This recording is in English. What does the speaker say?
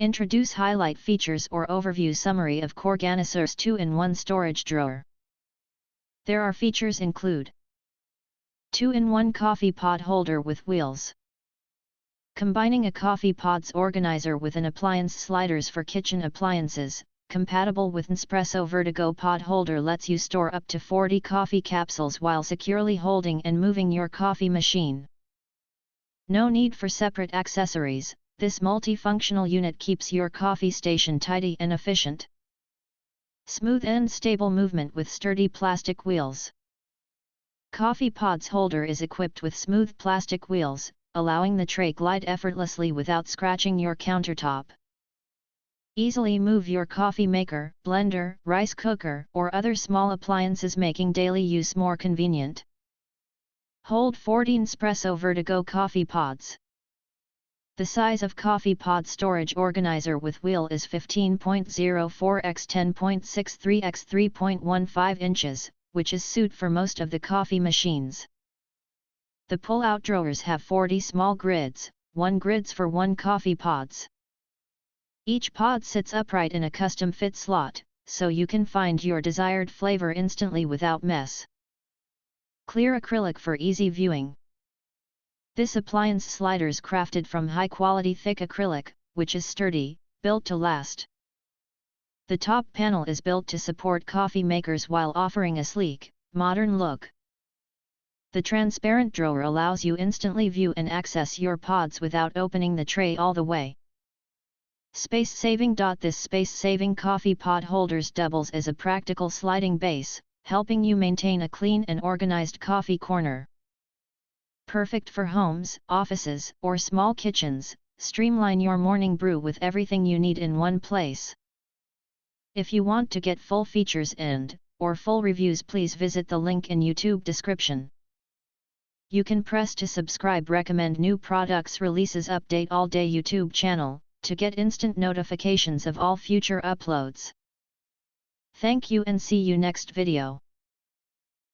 Introduce highlight features or overview summary of Coorganisers 2-in-1 storage drawer. There are features include 2-in-1 coffee pod holder with wheels. Combining a coffee pods organizer with an appliance sliders for kitchen appliances, compatible with Nespresso Vertuo pod holder lets you store up to 40 coffee capsules while securely holding and moving your coffee machine. No need for separate accessories, this multifunctional unit keeps your coffee station tidy and efficient. Smooth and stable movement with sturdy plastic wheels. Coffee pods holder is equipped with smooth plastic wheels, allowing the tray glide effortlessly without scratching your countertop. Easily move your coffee maker, blender, rice cooker, or other small appliances, making daily use more convenient. Hold 40 Nespresso Vertuo coffee pods. The size of coffee pod storage organizer with wheel is 15.04 x 10.63 x 3.15 inches, which is suit for most of the coffee machines. The pull-out drawers have 40 small grids, 1 grids for 1 coffee pods. Each pod sits upright in a custom-fit slot, so you can find your desired flavor instantly without mess. Clear acrylic for easy viewing. This appliance sliders crafted from high-quality thick acrylic, which is sturdy, built to last. The top panel is built to support coffee makers while offering a sleek, modern look. The transparent drawer allows you instantly view and access your pods without opening the tray all the way. Space saving. This space-saving coffee pod holders doubles as a practical sliding base, helping you maintain a clean and organized coffee corner. Perfect for homes, offices, or small kitchens, streamline your morning brew with everything you need in one place. If you want to get full features or full reviews, please visit the link in YouTube description. You can press to subscribe, recommend new products releases, update all day YouTube channel, to get instant notifications of all future uploads. Thank you and see you next video.